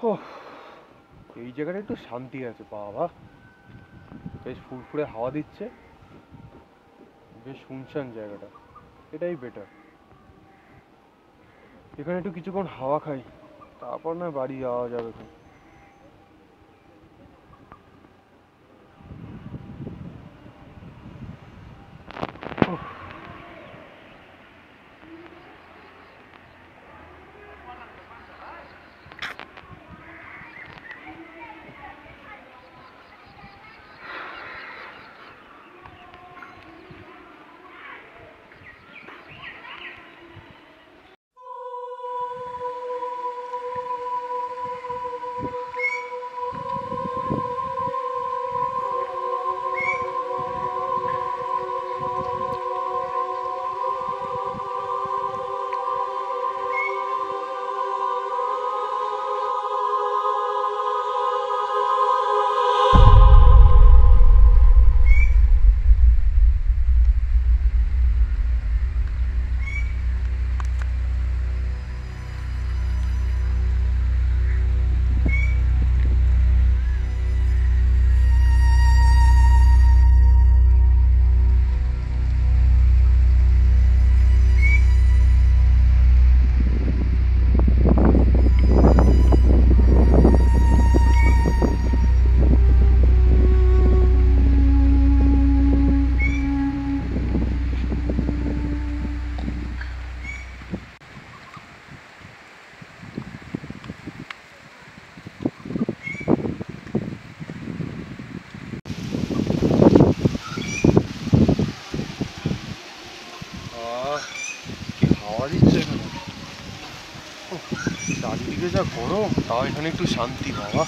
ওহ, এই জায়গাটা একটু শান্তি আছে বাবা, বেশ ফুরফুরে হাওয়া দিচ্ছে, বেশ শুনশান জায়গাটা, এটাই বেটার। এখানে একটু কিছুক্ষণ হাওয়া খাই, তারপর না বাড়ি যাওয়া যাবে। কি হাওয়া দিচ্ছে এখানে, চারিদিকে যা গরম, তাও এখানে একটু শান্তি বাবা।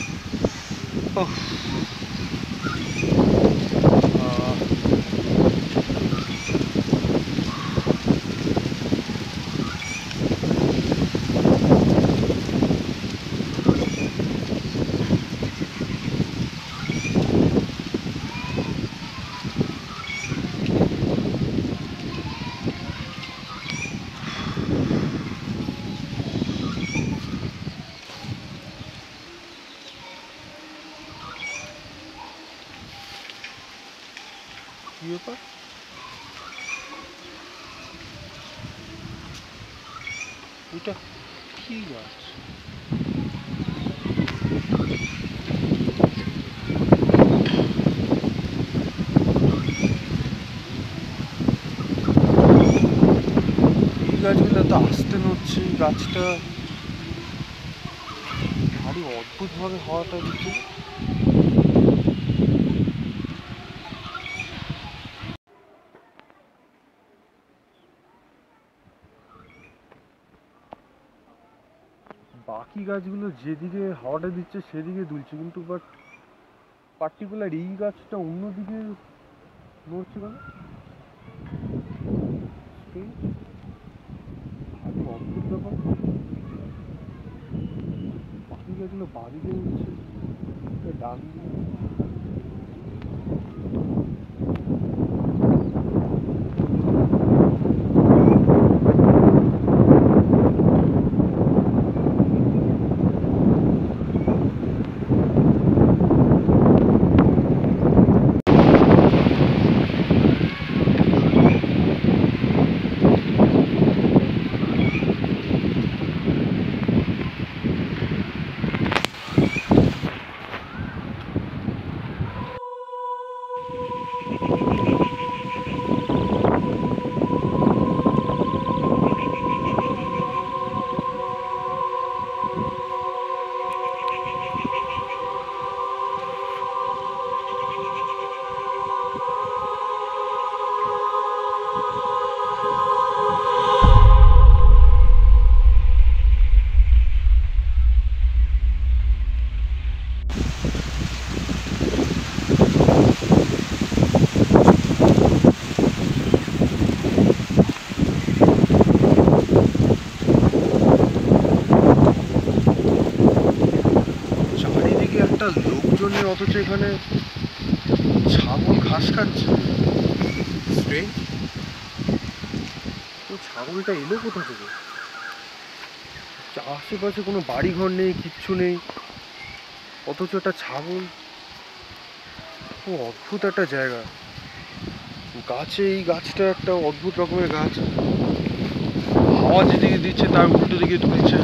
কি ব্যাপার, এটা কি গাছ? এই গাছগুলো তো আস্তে নড়ছে, গাছটা ভারী অদ্ভুত ভাবে হাওয়াটা দিচ্ছে। বাকি গাছগুলো যেদিকে হাওয়াটা দিচ্ছে সেদিকে দুলছে, কিন্তু বাট পার্টিকুলার এই গাছটা অন্যদিকে নড়ছে কেন? ভারী অদ্ভুত ব্যাপার। বাকি গাছগুলো বাদিকে উঠছে, ডান দিকে। লোকজন নেই, অথচ এখানে ছাগল ঘাস খাচ্ছে। তো ছাগলটা এলো কোথা থেকে? আশেপাশে কোনো বাড়ি ঘর নেই, কিচ্ছু নেই, অথচ একটা ছাগল। ও অদ্ভুত একটা জায়গা। গাছে, এই গাছটা একটা অদ্ভুত রকমের গাছ, হাওয়া যেদিকে দিচ্ছে তার উল্টো দিকে তুলছে।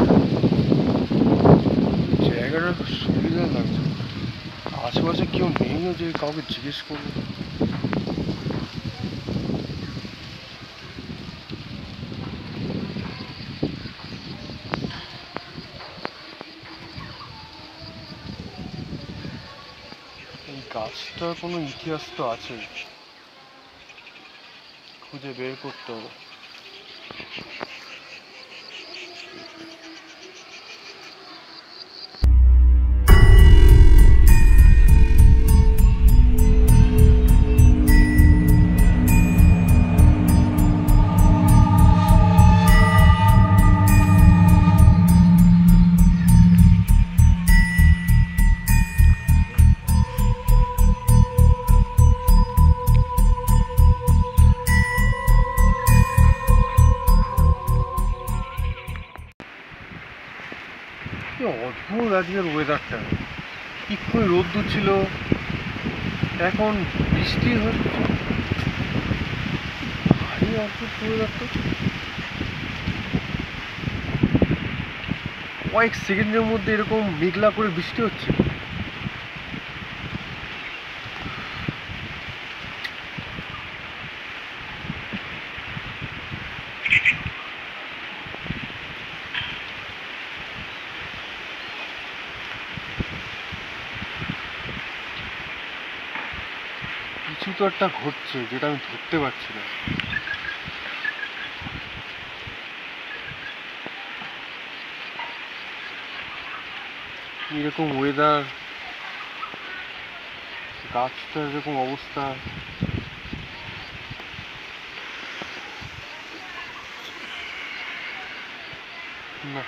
জায়গাটা খুব সুবিধা লাগছে। আশেপাশে কেউ নেই যে কাউকে জিজ্ঞেস করবো। এই গাছটার কোনো ইতিহাস তো আছে, খুঁজে বের করতে হবে। কি অদ্ভুত আজকের ওয়েদারটা। এক্ষুনি রোদ্দুর ছিল, এখন বৃষ্টি হচ্ছে। ভারী অদ্ভুত ওয়েদারটা। কয়েক সেকেন্ডের মধ্যে এরকম মেঘলা করে বৃষ্টি হচ্ছে। কিছু তো একটা ঘটছে যেটা আমি ধরতে পারছি না। এরকম ওয়েদার, গাছটার এরকম অবস্থা। না,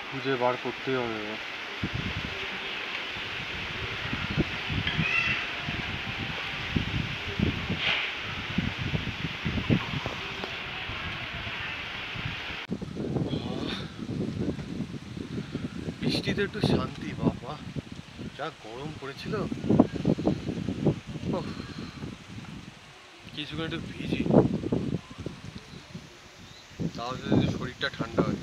খুঁজে বার করতেই হবে এবার। বৃষ্টিতে একটু শান্তি, বাবা যা গরম পড়েছিল। কিছুক্ষণ একটু ভিজি, তাহলে যদি শরীরটা ঠান্ডা হয়।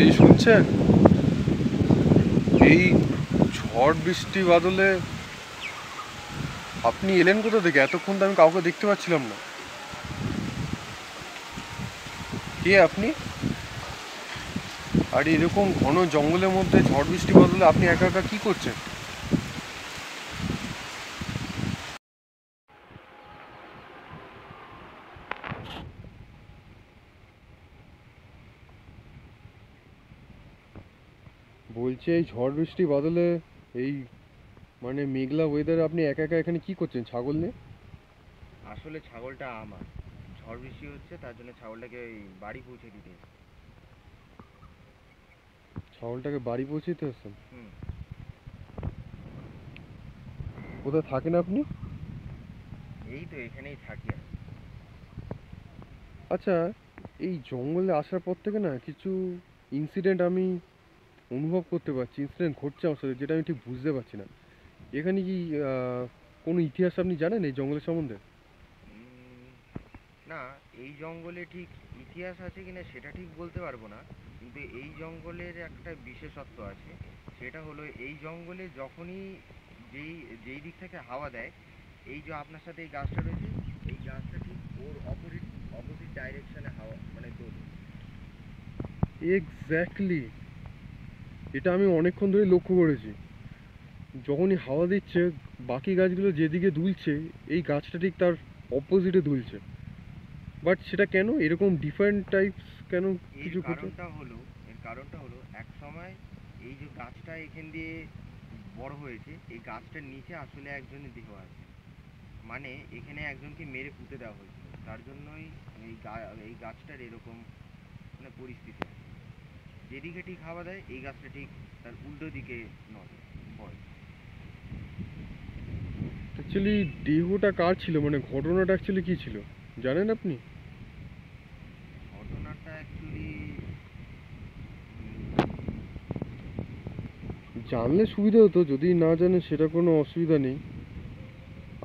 এই শুনছেন, এই ঝড় বৃষ্টি বাদলে আপনি এলেন কোথা থেকে? এতক্ষণ তো আমি কাউকে দেখতে পাচ্ছিলাম না। কে আপনি? আর এরকম ঘন জঙ্গলের মধ্যে ঝড় বৃষ্টি বাদলে আপনি একা একা কি করছেন? বলছি এই ঝড় বৃষ্টি বাদলে, এই মানে মেঘলা ওয়েদারে আপনি একা একা এখানে কি করছেন ছাগল নিয়ে? আসলে ছাগলটা আমার, ঝড় বৃষ্টি হচ্ছে তার জন্য ছাগলটাকে ওই বাড়ি পৌঁছে দিতে এসেছি। ছাগলটাকে বাড়ি পৌঁছে দিতে আসছেন? হুম। কোথায় থাকেন আপনি? এই তো এখানেই থাকি আর। আচ্ছা, এই জঙ্গলে আসার পর থেকে না কিছু ইনসিডেন্ট আমি অনুভব করতে পারছি, ইনসিডেন্ট ঘটছে আমার সাথে, যেটা আমি ঠিক বুঝতে পারছি না। এখানে কি কোনো ইতিহাস আপনি জানেন এই জঙ্গলের সম্বন্ধে? উম, না, এই জঙ্গলে ঠিক ইতিহাস আছে কিনা সেটা ঠিক বলতে পারবো না, কিন্তু এই জঙ্গলের একটা বিশেষত্ব আছে। সেটা হলো এই জঙ্গলে যখনই যেই যেই দিক থেকে হাওয়া দেয়, এই যে আপনার সাথে এই গাছটা রয়েছে, এই গাছটা ঠিক ওর অপোজিট অপোজিট ডাইরেকশনে হাওয়া মানে দোলে। এক্স্যাক্টলি, এটা আমি অনেকক্ষণ ধরে লক্ষ্য করেছি। যখনই হাওয়া দিচ্ছে বাকি গাছগুলো যেদিকে দুলছে এই গাছটা ঠিক তার অপোজিটে দুলছে। বাট সেটা কেন এরকম ডিফারেন্ট টাইপস কেন এর কিছু ঘটে? কারণটা হলো এক সময় এই যে গাছটা এখান দিয়ে বড় হয়েছে, এই গাছটার নিচে আসলে একজনের দেহ আছে। মানে এখানে একজনকে মেরে পুঁতে দেওয়া হয়েছিল, তার জন্যই এই গাছটার এরকম মানে পরিস্থিতি আছে। যেদিকে ঠিক হাওয়া দেয় এই গাছটা ঠিক তার উল্টো দিকে নড়ে পড়ে। অ্যাকচুয়ালি দেহটা কার ছিল, মানে ঘটনাটা অ্যাকচুয়ালি কী ছিল জানেন আপনি? ঘটনাটা অ্যাকচুয়ালি জানলে সুবিধা হতো, যদি না জানেন সেটা কোনো অসুবিধা নেই।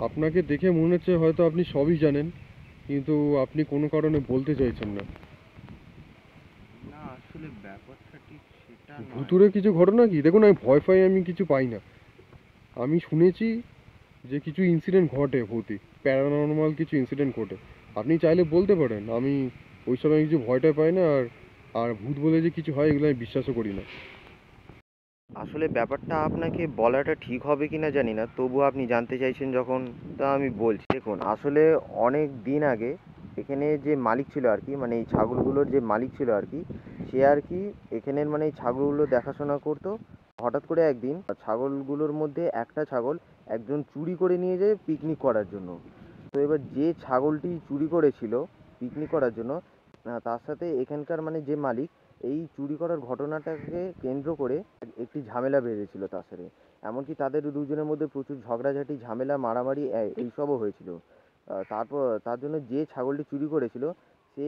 আপনাকে দেখে মনে হচ্ছে হয়তো আপনি সবই জানেন, কিন্তু আপনি কোনো কারণে বলতে চাইছেন না। না, আসলে ব্যাপারটা ঠিক সেটা নয়। ভুতুড়ে কিছু ঘটনা কি? দেখুন, আমি ভয় ফাই আমি কিছু পাই না। আমি শুনেছি যে কিছু ইনসিডেন্ট ঘটে, ভৌতিক প্যারানর্মাল কিছু ইনসিডেন্ট ঘটে। আপনি চাইলে বলতে পারেন, আমি ওই সময় কিছু ভয়টা পাই না। আর আর ভূত বলে যে কিছু হয় এগুলো আমি বিশ্বাসও করি না। আসলে ব্যাপারটা আপনাকে বলাটা ঠিক হবে কিনা জানি না, তবুও আপনি জানতে চাইছেন যখন, তা আমি বলছি। দেখুন, আসলে অনেক দিন আগে এখানে যে মালিক ছিল আর কি, মানে এই ছাগলগুলোর যে মালিক ছিল আর কি, সে আর কি এখানের মানে এই ছাগলগুলো দেখাশোনা করতো। হঠাৎ করে একদিন ছাগলগুলোর মধ্যে একটা ছাগল একজন চুরি করে নিয়ে যায় পিকনিক করার জন্য। তো এবার যে ছাগলটি চুরি করেছিল পিকনিক করার জন্য, তার সাথে এখানকার মানে যে মালিক, এই চুরি করার ঘটনাটাকে কেন্দ্র করে একটি ঝামেলা বেঁধেছিল তার সাথে। এমনকি তাদের দুজনের মধ্যে প্রচুর ঝগড়াঝাটি, ঝামেলা, মারামারি এইসবও হয়েছিল। তারপর তার জন্য যে ছাগলটি চুরি করেছিল সে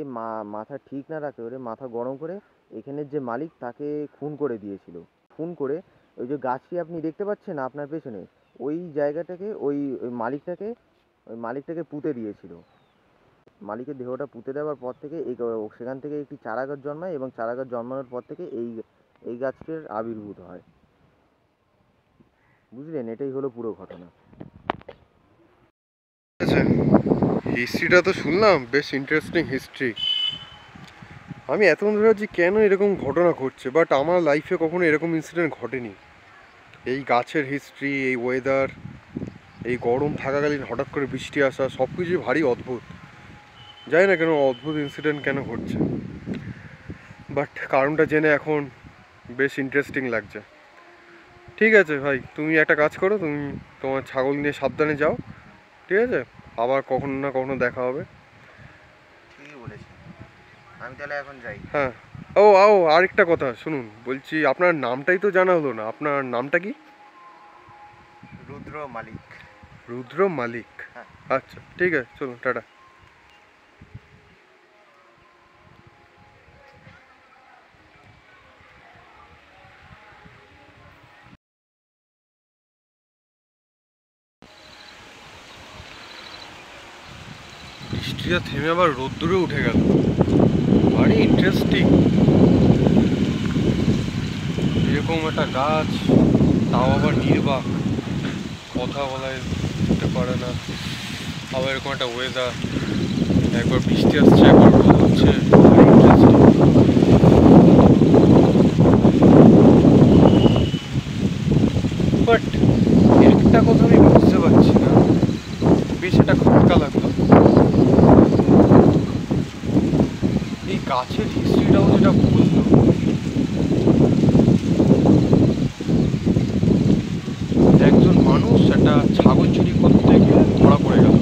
মাথা ঠিক না রাখতে পারে মাথা গরম করে এখানের যে মালিক তাকে খুন করে দিয়েছিল। খুন করে ওই যে গাছটি আপনি দেখতে পাচ্ছেন আপনার পেছনে, ওই জায়গাটাকে ওই মালিকটাকে পুঁতে দিয়েছিল। মালিকের দেহটা পুঁতে দেওয়ার পর থেকে সেখান থেকে একটি চারাগাছ জন্মায়, এবং চারাগাছ জন্মানোর পর থেকে এই গাছটির আবির্ভূত হয়। বুঝলেন, এটাই হলো পুরো ঘটনা। আচ্ছা, হিস্ট্রিটা তো শুনলাম, বেশ ইন্টারেস্টিং হিস্ট্রি। আমি এতক্ষণ ধরে ভাবছি কেন এরকম ঘটনা ঘটছে, বাট আমার লাইফে কখনো এরকম ইনসিডেন্ট ঘটেনি। এই গাছের হিস্ট্রি, এই ওয়েদার, এই গরম থাকাকালীন হঠাৎ করে বৃষ্টি আসা, সব কিছুই ভারী অদ্ভুত। জানি না কেন অদ্ভুত ইনসিডেন্ট কেন ঘটছে, বাট কারণটা জেনে এখন বেশ ইন্টারেস্টিং লাগছে। ঠিক আছে ভাই, তুমি একটা কাজ করো, তুমি তোমার ছাগল নিয়ে সাবধানে যাও, ঠিক আছে? আবার কখনো না কখনো দেখা হবে। ঠিকই বলেছেন, আমি তাহলে এখন যাই। হ্যাঁ। আরেকটা কথা শুনুন, বলছি আপনার নামটাই তো জানা হলো না, আপনার নামটা কি? রুদ্র মালিক। রুদ্র মালিক। হ্যাঁ। আচ্ছা ঠিক আছে, চলুন, টাটা। বৃষ্টিটা থেমে আবার রোদ্দুরে উঠে গেল, ভারী ইন্টারেস্টিং। এরকম একটা গাছ, তাও আবার নির্বাক, কথা বলায় যেতে পারে না, আবার এরকম একটা ওয়েদার, একবার বৃষ্টি আসছে একবার রোদ হচ্ছে, ভারী ইন্টারেস্টিং। বাট একটা কথা আমি বুঝতে পারছি না, বেশ একটা খটকা লাগলো। এই গাছের হিস্ট্রিটাও যেটা বললো, একজন মানুষ একটা ছাগল চুরি করতে গিয়ে ধরা পড়ে গেল।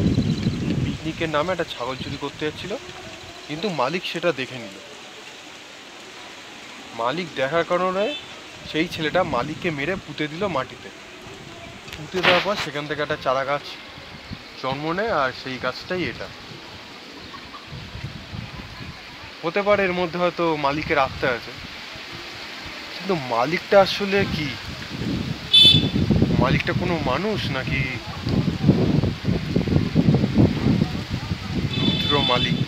পিকনিকের নামে একটা ছাগল চুরি করতে যাচ্ছিল, কিন্তু মালিক সেটা দেখে নিল। মালিক দেখার কারণে সেই ছেলেটা মালিককে মেরে পুঁতে দিল মাটিতে। পুঁতে দেওয়ার পর সেখান থেকে একটা চারা গাছ জন্ম নেয়, আর সেই গাছটাই এটা। হতে পারে এর মধ্যে হয়তো মালিকের আত্মা আছে, কিন্তু মালিকটা আসলে কি? মালিকটা কোনো মানুষ নাকি রুদ্র মালিক?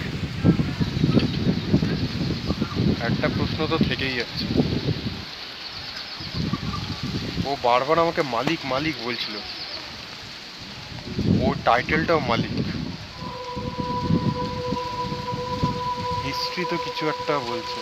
একটা প্রশ্ন তো থেকেই যাচ্ছে। ও বারবার আমাকে মালিক মালিক বলছিল, ওর টাইটেলটাও মালিক। হিস্ট্রি তো কিছু একটা বলছে।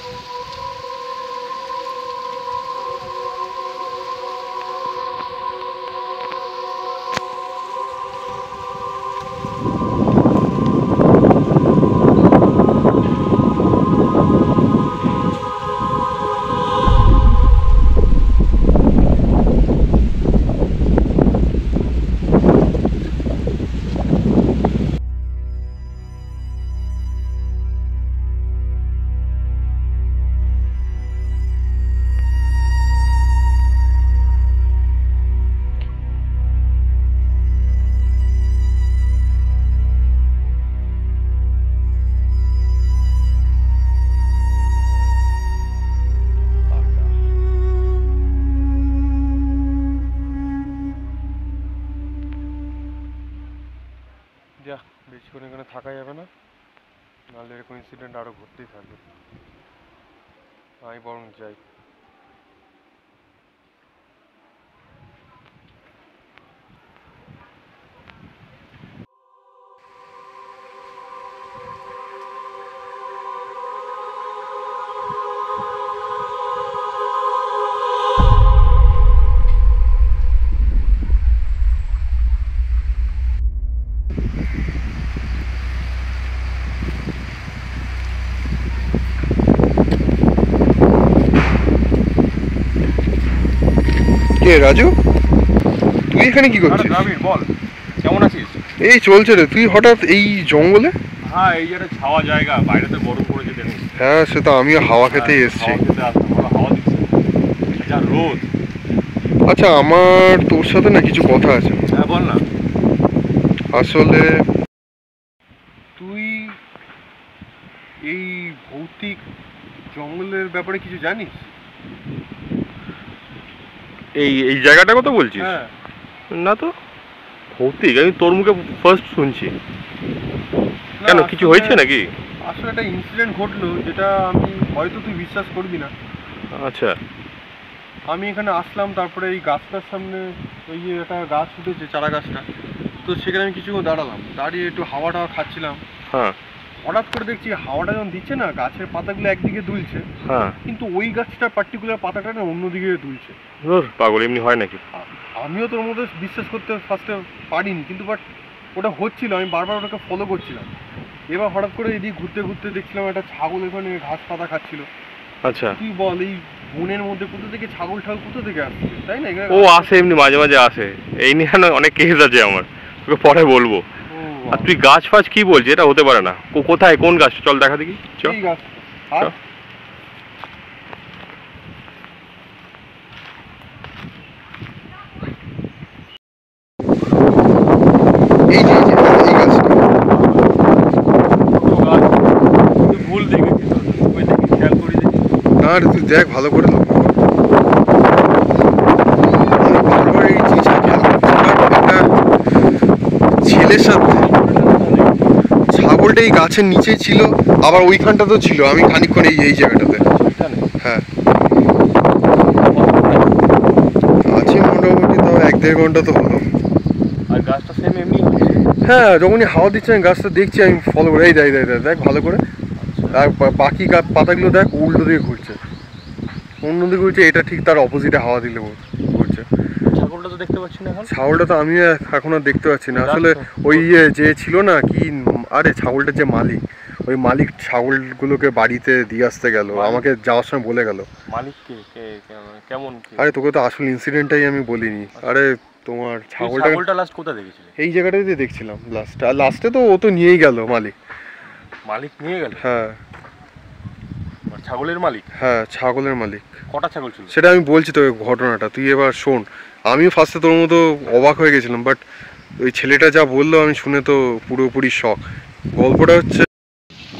যা, বেশিক্ষণ এখানে থাকা যাবে না, নাহলে এরকম ইনসিডেন্ট আরো ঘটতেই থাকবে। আমি বরং যাই। কে রাজু, তুই এখানে কি করছিস? দ্রাবিড়, বল কেমন আছিস? এই চলছে রে, তুই হঠাৎ এই জঙ্গলে? হ্যাঁ, এই একটা ছাওয়া জায়গা, বাইরে তো গরম পড়েছে দেখুন। হ্যাঁ, সে তো আমিও হাওয়া খেতেই এসছি। হাওয়া খেতে আসলাম, ভালো হাওয়া দিচ্ছে, যা রোদ। আচ্ছা, আমার তোর সাথে না কিছু কথা আছে। হ্যাঁ বল না। আসলে তুই এই ভৌতিক জঙ্গলের ব্যাপারে কিছু জানিস? এই এই জায়গাটার কথা বলছিস? হ্যাঁ। না তো, ভৌতিক আমি তোর মুখে ফার্স্ট শুনছি। কেন, কিছু হয়েছে নাকি? আসলে একটা ইনসিডেন্ট ঘটলো, যেটা আমি হয়তো তুই বিশ্বাস করবি না। আচ্ছা। আমি এখানে আসলাম, তারপরে এই গাছটার সামনে ওই যে একটা গাছ উঠেছে, চারা গাছটা, তো সেখানে আমি কিছুক্ষণ দাঁড়ালাম, দাঁড়িয়ে একটু হাওয়া টাওয়া খাচ্ছিলাম। হ্যাঁ হঠাৎ করে দেখছি হাওয়াটা যখন দিচ্ছে না, গাছের পাতাগুলো একদিকে দুলছে, হ্যাঁ। কিন্তু ওই গাছটার পার্টিকুলার পাতাটা না অন্যদিকে দুলছে। ধুর, পাগল, এমনি হয় নাকি? আমিও তোর মধ্যে বিশ্বাস করতে ফার্স্টে পারিনি, কিন্তু বাট ওটা হচ্ছিল, আমি বারবার ওটাকে ফলো করছিলাম। এবার হঠাৎ করে এদিকে ঘুরতে ঘুরতে দেখছিলাম একটা ছাগল এখানে ঘাস পাতা খাচ্ছিল। আচ্ছা। তুই বল, এই বনের মধ্যে কোথা থেকে ছাগল ঠাগল কোথা থেকে আসছে, তাই না? এখানে ও আসে, এমনি মাঝে মাঝে আসে। এই নিয়ে না অনেক কেস আছে আমার, তোকে পরে বলবো। আর তুই গাছ ফাছ কি বলছিস? এটা হতে পারে না। কোথায়, কোন গাছ? চল দেখা দেখি, চল। এই গাছ। আর এই যে এই গাছটা। তুই ভুল দেখেছিস, ওই দেখি খেয়াল করি দেখি। না রে, তুই দেখ ভালো করে। আমি বারবার এই জিনিসটা খেয়াল করছি, একটা ছেলের সাথে ছাগলটা এই গাছের নিচেই ছিল, আবার ওইখানটাতেও ছিল। আমি খানিকক্ষণ এই জায়গাটাতে, হ্যাঁ আছে মোটামুটি, তাও 1-1.5 ঘন্টা তো হলো। আর গাছটা সেম এমনি? হ্যাঁ, যখনই হাওয়া দিচ্ছে আমি গাছটা দেখছি, আমি ফলো করে। এই দেখ দেখ ভালো করে, আর বাকি পাতাগুলো দেখ উল্টো দিকে ঘুরছে, অন্যদিকে ঘুরছে। এটা ঠিক তার অপোজিটে হাওয়া দিলে ঘুরছে। ছাগলটা তো দেখতে পাচ্ছি না এখন। ছাগলটা তো আমি এখন আর দেখতে পাচ্ছি না আসলে। ওই যে ছিল না কি, আরে ছাগলটার যে মালিক, ওই মালিক ছাগলগুলোকে বাড়িতে দিয়ে আসতে গেল, আমাকে যাওয়ার সময় বলে গেল। মালিক কেমন? আরে তোকে তো আসল ইনসিডেন্টটাই আমি বলিনি। আরে তোমার ছাগলটা লাস্ট কোথায় দেখেছিলি? এই জায়গাটাতে দেখছিলাম লাস্টে, আর লাস্টে তো ও তো নিয়েই গেল মালিক। মালিক নিয়ে গেল? হ্যাঁ ছাগলের মালিক? হ্যাঁ, ছাগলের মালিক। কটা ছাগল ছিল? সেটা আমি বলছি তোকে ঘটনাটা, তুই এবার শোন। আমিও ফার্স্টে তোর মতো অবাক হয়ে গেছিলাম, বাট ওই ছেলেটা যা বললো আমি শুনে তো পুরোপুরি শক। গল্পটা হচ্ছে,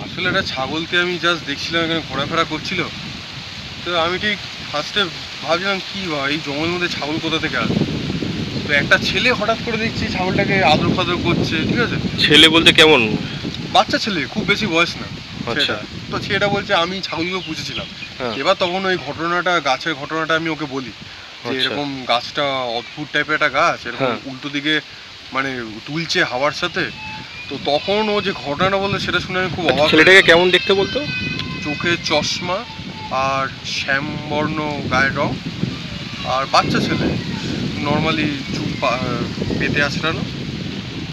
আসলে আসলে একটা ছাগলকে আমি জাস্ট দেখছিলাম এখানে ঘোরাফেরা করছিল, তো আমি ঠিক ফার্স্টে ভাবছিলাম কি এই জঙ্গলের মধ্যে ছাগল কোথা থেকে আসে। তো একটা ছেলে হঠাৎ করে দেখছি ছাগলটাকে আদর ফাদর করছে, ঠিক আছে। ছেলে বলতে কেমন? বাচ্চা ছেলে, খুব বেশি বয়স না। আচ্ছা। তো ছেলেটা বলছে আমি ছাগলগুলো পুষেছিলাম। হ্যাঁ। এবার তখন ওই ঘটনাটা, গাছের ঘটনাটা আমি ওকে বলি যে আচ্ছা। এরকম গাছটা অদ্ভুত টাইপের একটা গাছ, এরকম হ্যাঁ। উল্টো দিকে মানে তুলছে হাওয়ার সাথে। তো তখন ও যে ঘটনাটা বললো সেটা শুনে আমি খুব অবাক। ছেলেটাকে কেমন দেখতে বলতো? চোখে চশমা আর শ্যামবর্ণ গায়ের রং, আর বাচ্চা ছেলে, নর্মালি চুল পেতে আছড়ানো,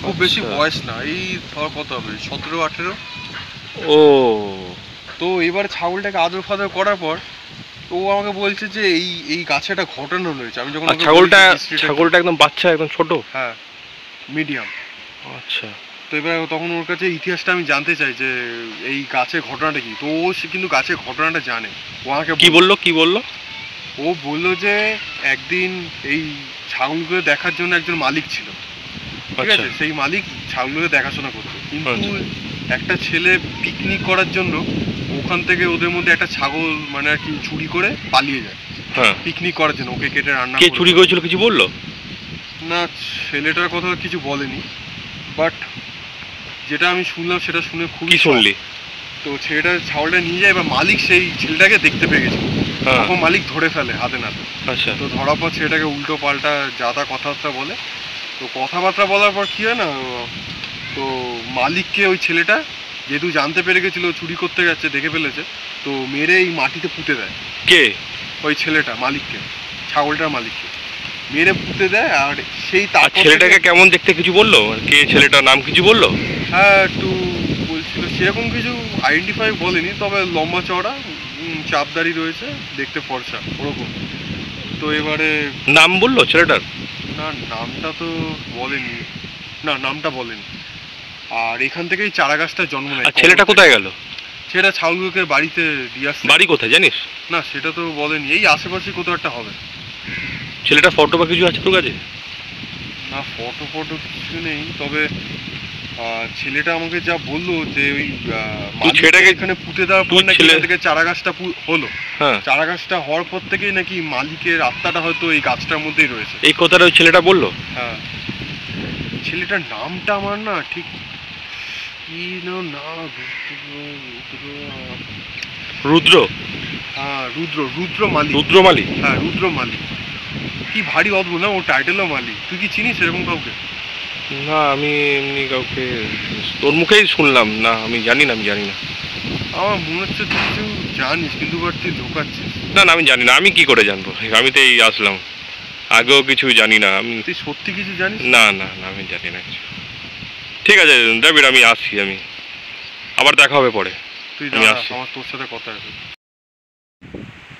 খুব বেশি আচ্ছা। বয়স না, এই ধর কত হবে 17-18। ও, তো এবার ছাগলটাকে আদর ফাদর করার পর ও আমাকে বলছে যে এই এই গাছে একটা ঘটনা রয়েছে। আমি যখন আর ওকে ছাগলটা বলছি history টা কি- ছাগলটা একদম বাচ্চা, একদম ছোট? হ্যাঁ, মিডিয়াম। আচ্ছা। তো এবার তখন ওর কাছে ইতিহাসটা আমি জানতে চাই যে এই গাছের ঘটনাটা কি। তো ও কিন্তু গাছের ঘটনাটা জানে। ও আমাকে কি বললো কি বললো? ও বললো যে একদিন এই ছাগলগুলো দেখার জন্য একজন মালিক ছিল, ঠিক আচ্ছা। আছে। সেই মালিক ছাগলগুলো দেখাশোনা করতো, কিন্তু আচ্ছা। একটা ছেলে পিকনিক করার জন্য ওখান থেকে ওদের মধ্যে একটা ছাগল মানে আর কি চুরি করে পালিয়ে যায় হ্যাঁ। পিকনিক করার জন্য, ওকে কেটে রান্না কে করে। চুরি করেছিল কিছু বললো? না, ছেলেটার কথা কিছু বলেনি, বাট যেটা আমি শুনলাম সেটা শুনে খুবই কি শুনলি? তো ছেলেটা ছাগলটা নিয়ে যায়, এবার মালিক সেই ছেলেটাকে দেখতে পেয়ে গেছে। হ্যাঁ। তখন মালিক ধরে ফেলে হাতে নাতে। আচ্ছা। তো ধরার পর ছেলেটাকে উল্টো পাল্টা যা তা কথাবার্তা বলে। তো কথাবার্তা বলার পর কী হয় না, তো মালিককে ওই ছেলেটা যেহেতু জানতে পেরে গেছিলো চুরি করতে গেছে, দেখে ফেলেছে, তো মেরে এই মাটিতে পুঁতে দেয়। কে? ওই ছেলেটা মালিককে, ছাগলটার মালিককে মেরে পুঁতে দেয়। আর সেই আর তারপর ছেলেটাকে থেকে- কেমন দেখতে কিছু বললো? কে ছেলেটার নাম কিছু বললো? হ্যাঁ, একটু বলছিল, সেরকম কিছু আইডেন্টিফাই বলেনি, তবে লম্বা চওড়া, চাপদারি রয়েছে, দেখতে ফর্সা ওরকম। তো এবারে নাম বললো ছেলেটার? না, নামটা তো বলেনি, না নামটা বলেনি। আর এখান থেকেই চারা গাছটা জন্ম নেয়। আর ছেলেটা কোথায় গেল? সেটা ছাগলগুলোকে বাড়িতে দিয়ে আসছে। বাড়ি কোথায় জানিস? না, সেটা তো বলেনি, এই আশেপাশে কোথাও একটা হবে। ছেলেটার ফটো বা কিছু আছে তোর কাছে? না, ফটো কিছু নেই, তবে ছেলেটা আমাকে যা বললো যে ওই মালিককে ছেলেটাকে- এখানে পুঁতে দেওয়ার পর তুই নাকি ছেলে- এখান থেকে চারা গাছটা হলো। হ্যাঁ। চারা গাছটা হওয়ার পর থেকেই নাকি মালিকের আত্মাটা হয়তো এই গাছটার মধ্যেই রয়েছে। এই কথাটা ওই ছেলেটা বললো? হ্যাঁ, ছেলেটার নামটা আমার না ঠিক কি না, রুদ্র? হ্যাঁ, রুদ্র মালিক। রুদ্রমালি? হ্যাঁ, রুদ্র মালিক। কি ভারী অদ্ভুত না, ও টাইটেলও মালিক। তুই কি চিনিস এরকম কাউকে? না, আমি এমনি কাউকে তোর মুখেই শুনলাম। না, আমি জানি না। আমার মনে হচ্ছে তুই কিছু জানিস, কিন্তু বাট তুই ঢোকাচ্ছিস। না, আমি জানি না। আমি কি করে জানবো? আমি তো এই আসলাম, আগেও কিছু জানি না আমি। তুই সত্যি কিছু জানিস? না, আমি জানি না কিছু। ঠিক আছে দ্রাবিড়, আমি আসছি। আমি আবার দেখা হবে পরে। তুই আমি দাঁড়া, আসছি। আমার তোর সাথে কথা আছে।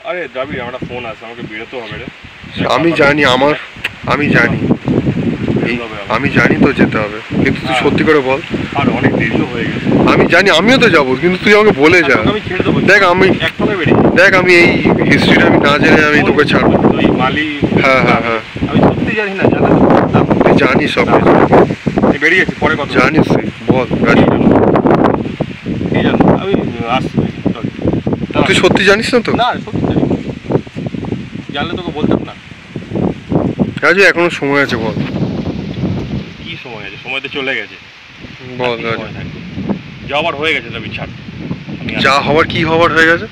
আরে দ্রাবিড়, আমার ফোন আছে, আমাকে বেরোতে হবে রে। আমি জানি, আমি জানি আমি জানি তো যেতে হবে, কিন্তু তুই সত্যি করে বল। আর অনেক দেরিও হয়ে গেছে। আমি জানি, আমিও তো যাবো, কিন্তু তুই আমাকে বলে যা। আমি ছেড়ে দেবো। দেখ, একসঙ্গে বেরিয়ে দেখ, আমি এই হিস্ট্রিটা আমি না জেনে আমি তোকে ছাড়বো। তুই মালি? হ্যাঁ। আমি সত্যি জানি না, জানা তুই জানিস সব কিছু, আমি বেরিয়ে গেছি, পরে কথা জানিস তুই, বল রাজি। কি জানো? আমি আসছি। তুই সত্যি জানিস না তো? না, সত্যি জানি না। জানলে তোকে বলতাম না। রাজু, এখনো সময় আছে, বল। কি সময় আছে? সময় তো চলে গেছে। বল আর কি রাজু। সময় থাকবে? যাওয়ার হয়ে গেছে তবে ছাড়। আমি যা হওয়ার কি হওয়ার হয়ে গেছে।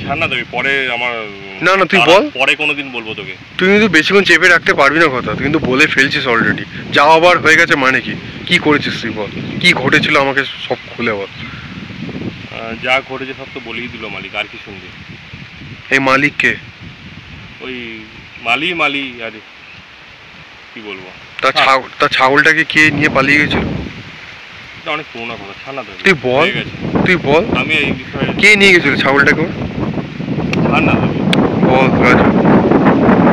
ছাড় না তবে, পরে আমার না, তুই আর বল। পরে কোনোদিন বলবো তোকে। তুই কিন্তু বেশিক্ষণ চেপে রাখতে পারবি না কথা, তুই কিন্তু বলে ফেলছিস অলরেডি। যা হবার হয়ে গেছে মানে কি করেছিস তুই বল, কি ঘটেছিল আমাকে সব খুলে বল। যা ঘটেছে সব তো বলেই দিল মালিক, আর কি শুনবি? এই মালিককে, ওই মালি আর কি বলবো। তার ছাগলটাকে কে নিয়ে পালিয়ে গেছিল? এটা অনেক পুরোনো কথা, ছাড় না তবে। তুই বল। হয়ে গেছে। তুই বল, আমি এই বিষয়ে কে নিয়ে গেছিল ছাগলটাকে? ছাড় না তবে। বল রাজু।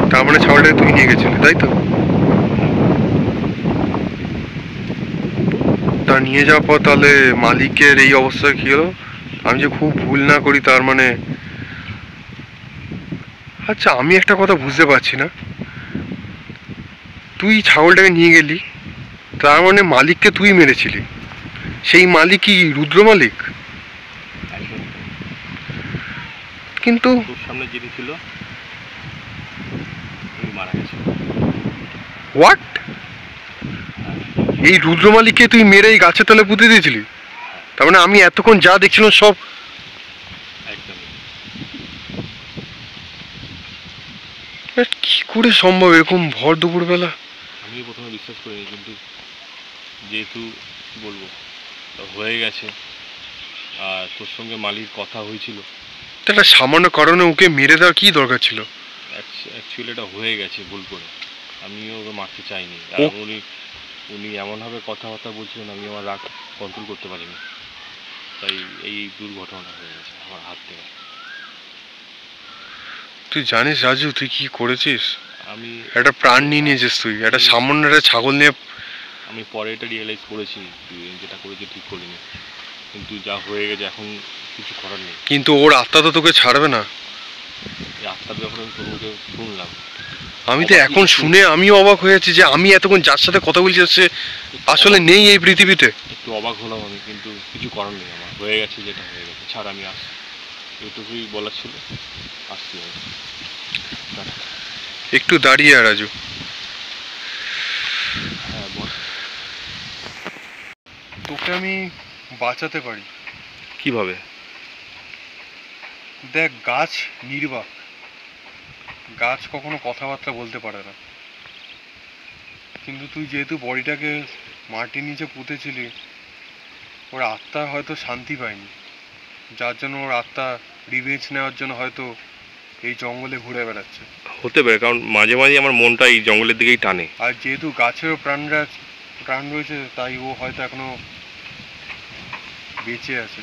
তার মানে ছাগলটাকে তুই নিয়ে গেছিলি, তাই তো? তা নিয়ে যাওয়ার পর তাহলে মালিকের এই অবস্থা কি হলো? আমি যে খুব ভুল না করি তার মানে। আচ্ছা, আমি একটা কথা বুঝতে পারছি না, তুই ছাগলটাকে নিয়ে গেলি, তার মানে মালিককে তুই মেরেছিলি। সেই মালিক কি রুদ্র মালিক? কিন্তু তোর সামনে যিনি ছিল উনি মারা গেছে। হোয়াট? এই রুদ্রমালিককে তুই মেরে এই গাছের তলে পুঁতে দিয়েছিলি? তার মানে আমি এতক্ষণ যা দেখছিলাম সব একদম। কি করে সম্ভব এরকম ভর দুপুরবেলা? আমি প্রথমে বিশ্বাস করিনি, কিন্তু যেহেতু কি বলবো, হয়ে গেছে, আর তোর সঙ্গে মালির কথা হয়েছিল, একটা সামান্য কারণে ওকে মেরে দেওয়ার কি দরকার ছিল? অ্যাকচুয়ালি এটা হয়ে গেছে ভুল করে। আমিও ওকে মারতে চাইনি, আর উনি এমনভাবে কথাবার্তা বলছিলেন, আমি আমার রাগ কন্ট্রোল করতে পারিনি, তাই এই দুর্ঘটনাটা হয়ে গেছে আমার হাত থেকে। তুই জানিস রাজু তুই কি করেছিস? আমি একটা প্রাণ নিয়ে নিয়েছিস তুই, একটা সামান্য একটা ছাগল নিয়ে। আমি পরে এটা রিয়েলাইজ করেছি যেটা করেছি ঠিক করিনি, কিন্তু যা হয়ে গেছে এখন কিছু করার নেই। কিন্তু ওর আত্মা তো তোকে ছাড়বে না। এই আত্মার ব্যাপারে আমি তোর মুখে শুনলাম, আমি তো এখন শুনে আমিও অবাক হয়ে যাচ্ছি যে আমি এতক্ষণ যার সাথে কথা বলছি সে আসলে নেই এই পৃথিবীতে। একটু অবাক হলাম আমি, কিন্তু কিছু করার নেই, আমার হয়ে গেছে যেটা হয়ে গেছে। ছাড়, আমি আসছি, এটুকুই বলার ছিল, আসছি আমি। একটু দাঁড়িয়ে রাজু। হ্যাঁ বল। তোকে আমি বাঁচাতে পারি। কিভাবে? দেখ, গাছ নির্বাক, গাছ কখনো কথাবার্তা বলতে পারে না, কিন্তু তুই যেহেতু বডিটাকে মাটির নিচে পুঁতেছিলি, ওর আত্মা হয়তো শান্তি পায়নি, যার জন্য ওর আত্মা রিভেঞ্জ নেওয়ার জন্য হয়তো এই জঙ্গলে ঘুরে বেড়াচ্ছে। হতে পারে, কারণ মাঝে মাঝে আমার মনটা এই জঙ্গলের দিকেই টানে। আর যেহেতু গাছেরও প্রাণ রয়েছে, তাই ও হয়তো এখনো বেঁচে আছে,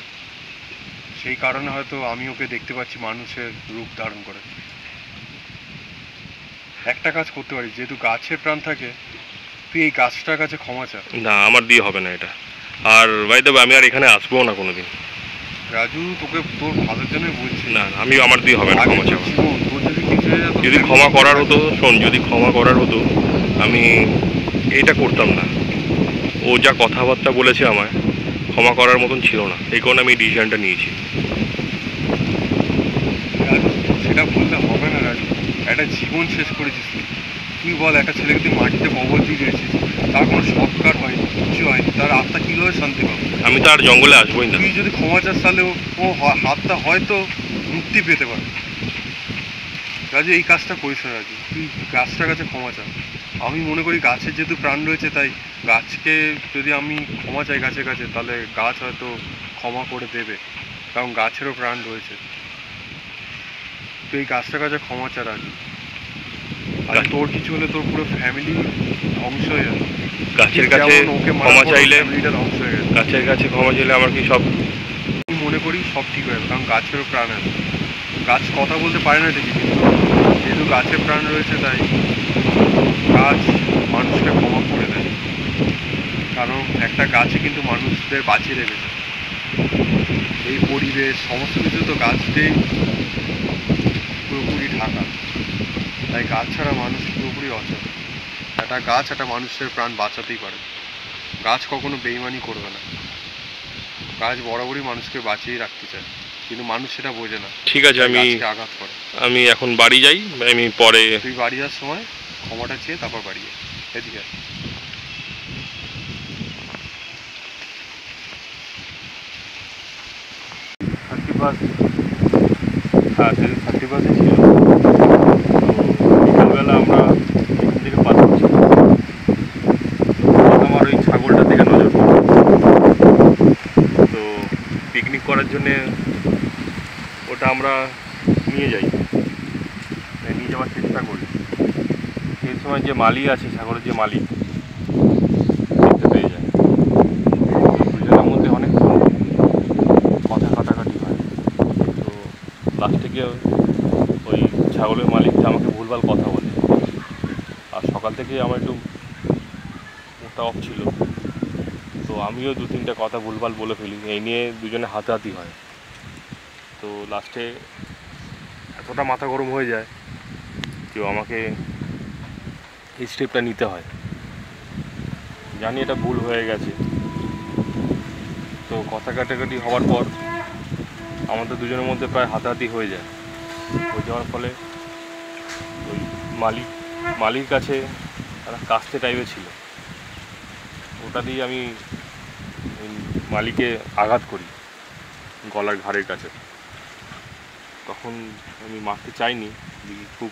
সেই কারণে হয়তো আমি ওকে দেখতে পাচ্ছি মানুষের রূপ ধারণ করে। একটা কাজ করতে পারি, যেহেতু গাছের প্রাণ থাকে, তুই এই গাছটার কাছে ক্ষমা চা। না, আমার দিয়ে হবে না এটা। আর ভাই দেবে, আমি আর এখানে আসবো না কোনোদিন। রাজু, তোকে তোর ভালোর জন্যই বলছি। না, আমি আমার দিয়ে হবে না আগে ক্ষমা তোর চাওয়া। জীবন, তোর যদি কিছু হয়ে যেত, যদি ক্ষমা করার হতো, শোন, যদি ক্ষমা করার হতো আমি এটা করতাম না। ও যা কথাবার্তা বলেছে আমায়, ক্ষমা করার মতন ছিল না, এই কারণে আমি এই ডিসিশনটা নিয়েছি। রাজু, সেটা বললে হবে না রাজু, একটা জীবন শেষ করেছিস তুই। তুই বল, একটা ছেলেকে তুই মাটিতে কবর দিয়ে দিয়েছিস, তার কোনো সংস্কার হয়নি, কিছু হয়নি, তার আত্মা কীভাবে শান্তি পাবে? আমি তো আর জঙ্গলে আসবোই না। তুই যদি ক্ষমা চাস তাহলে ও হাতটা হয়তো মুক্তি পেতে পারে। রাজু, এই কাজটা করিস না রাজু, তুই গাছটার কাছে ক্ষমা চা। আমি মনে করি গাছের যেহেতু প্রাণ রয়েছে, তাই গাছকে যদি আমি ক্ষমা চাই গাছের কাছে, তাহলে গাছ হয়তো ক্ষমা করে দেবে, কারণ গাছেরও প্রাণ রয়েছে। তুই এই গাছটার কাছে ক্ষমা চা রাজু। আর তোর কিছু হলে তোর পুরো ফ্যামিলি ধ্বংস হয়ে যাবে। গাছের কাছে যেমন ওকে ক্ষমা চাইলে, ফ্যামিলিটা ধ্বংস হয়ে গেছে। গাছের কাছে ক্ষমা চাইলে আমার কি সব? আমি মনে করি সব ঠিক হয়ে যাবে, কারণ গাছেরও প্রাণ আছে। গাছ কথা বলতে পারে না ঠিকই, কিন্তু যেহেতু গাছের প্রাণ রয়েছে, তাই গাছ মানুষকে ক্ষমা করে দেয়, কারণ একটা গাছে কিন্তু মানুষদের বাঁচিয়ে রেখেছে। এই পরিবেশ সমস্ত কিছু তো গাছ দিয়েই পুরোপুরি ঢাকা, তাই গাছ ছাড়া মানুষ পুরোপুরি অচল। একটা গাছ একটা মানুষের প্রাণ বাঁচাতেই পারে, গাছ কখনো বেইমানি করবে না, গাছ বরাবরই মানুষকে বাঁচিয়ে রাখতে চায়, কিন্তু মানুষ সেটা বোঝে না। ঠিক আছে, তাই গাছকে আঘাত করে। আমি এখন বাড়ি যাই, আমি পরে। তুই বাড়ি যাওয়ার সময় ক্ষমাটা চেয়ে তারপর বাড়ি যা। এদিকে আয়। হ্যাঁ, সেদিন 31 ছিল। তো বিকালবেলা আমরা এখান থেকে পাঠাচ্ছি, আমার ওই ছাগলটার দিকে নজর পড়ে। তো পিকনিক করার জন্যে ওটা আমরা নিয়ে যাই, নিয়ে যাওয়ার চেষ্টা করি। সেই সময় যে মালি আছে, ছাগলের যে মালিক, দেখতে পেয়ে যায়। দুজনের মধ্যে অনেক কথা কাটাকাটি হয়। তো লাস্টে গিয়ে ওই ছাগলের মালিকটা আমাকে ভুলভাল কথা বলে, আর সকাল থেকে আমার একটু মুডটা অফ ছিল, তো আমিও 2-3টা কথা ভুলভাল বলে ফেলি, এই নিয়ে দুজনে হাতাহাতি হয়। তো লাস্টে এতটা মাথা গরম হয়ে যায় যে আমাকে এই স্টেপটা নিতে হয়। জানি এটা ভুল হয়ে গেছে, তো কথা কাটাকাটি হওয়ার পর আমাদের দুজনের মধ্যে প্রায় হাতাহাতি হয়ে যায়। হয়ে যাওয়ার ফলে ওই মালির কাছে একটা কাস্তে টাইপের ছিল, ওটা দিয়ে আমি ওই মালিকে আঘাত করি গলার ঘাড়ের কাছে। তখন আমি মারতে চাইনি, খুব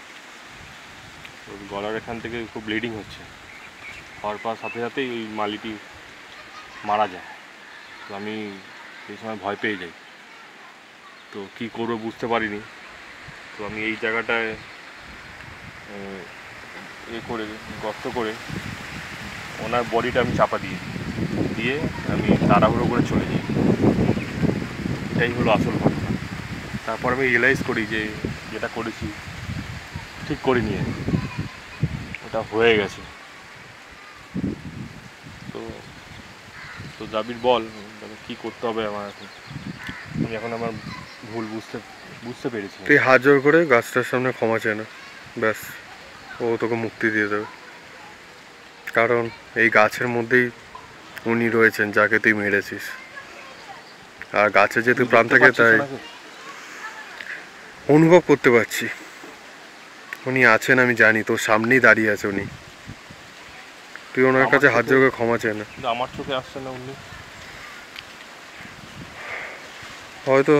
ওই গলার এখান থেকে খুব ব্লিডিং হচ্ছে, হওয়ার পর সাথে সাথেই ওই মালিটি মারা যায়। তো আমি সেই সময় ভয় পেয়ে যাই, তো কী করবো বুঝতে পারিনি। তো আমি এই জায়গাটায় করে গর্ত করে ওনার বডিটা আমি চাপা দিয়ে আমি তাড়াহুড়ো করে চলে যাই। এটাই হলো আসল ঘটনা। তারপর আমি রিয়েলাইজ করি যে যেটা করেছি ঠিক করিনি, ওটা হয়ে গেছে। তো তো জাবির বল কী করতে হবে আমার এখন? আমি এখন আমার ভুল বুঝতে পেরেছি। তুই হাত জোর করে গাছটার সামনে ক্ষমা চায় না, ব্যাস ও তোকে মুক্তি দিয়ে দেবে। কারণ এই গাছের মধ্যেই উনি রয়েছেন যাকে তুই মেরেছিস, আর গাছে যেহেতু প্রাণ থাকে তাই অনুভব করতে পারছি উনি আছেন। আমি জানি তোর সামনেই দাঁড়িয়ে আছে উনি, তুই ওনার কাছে হাত জোর করে ক্ষমা চায় না। আমার চোখে আসছে না উনি, হয়তো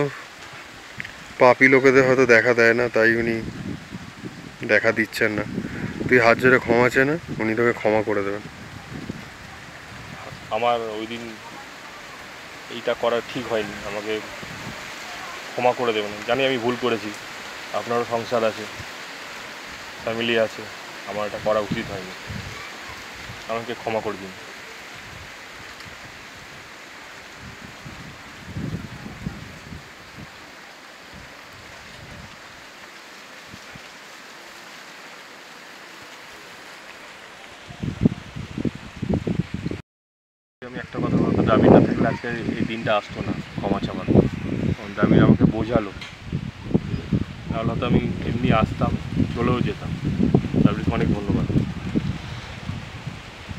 পাপী লোকেদের হয়তো দেখা দেয় না, তাই উনি দেখা দিচ্ছেন না। তুই হাত জোরে ক্ষমা চায় না, উনি তোকে ক্ষমা করে দেবেন। আমার ওই দিন এইটা করা ঠিক হয়নি, আমাকে ক্ষমা করে দেবেন। জানি আমি ভুল করেছি, আপনারও সংসার আছে, ফ্যামিলি আছে, আমার এটা করা উচিত হয়নি, আমাকে ক্ষমা করে দিন। আমি একটা কথা বলতো, দ্রাবিড় না থাকলে আজকে এই দিনটা আসতো না ক্ষমা চাওয়ার। দ্রাবিড় আমাকে বোঝালো, তাহলে হয়তো আমি এমনি আসতাম, চলেও যেতাম। দ্রাবিড়কে অনেক ধন্যবাদ।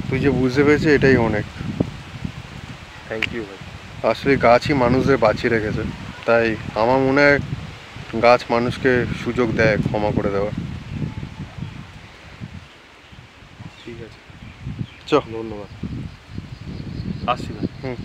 তুই যে বুঝতে পেরেছিস এটাই অনেক। থ্যাংক ইউ ভাই। আসলে গাছই মানুষদের বাঁচিয়ে রেখেছে, তাই আমার মনে হয় গাছ মানুষকে সুযোগ দেয় ক্ষমা করে দেওয়ার। ঠিক আছে, চ ধন্যবাদ, আসছি ভাই। হুম।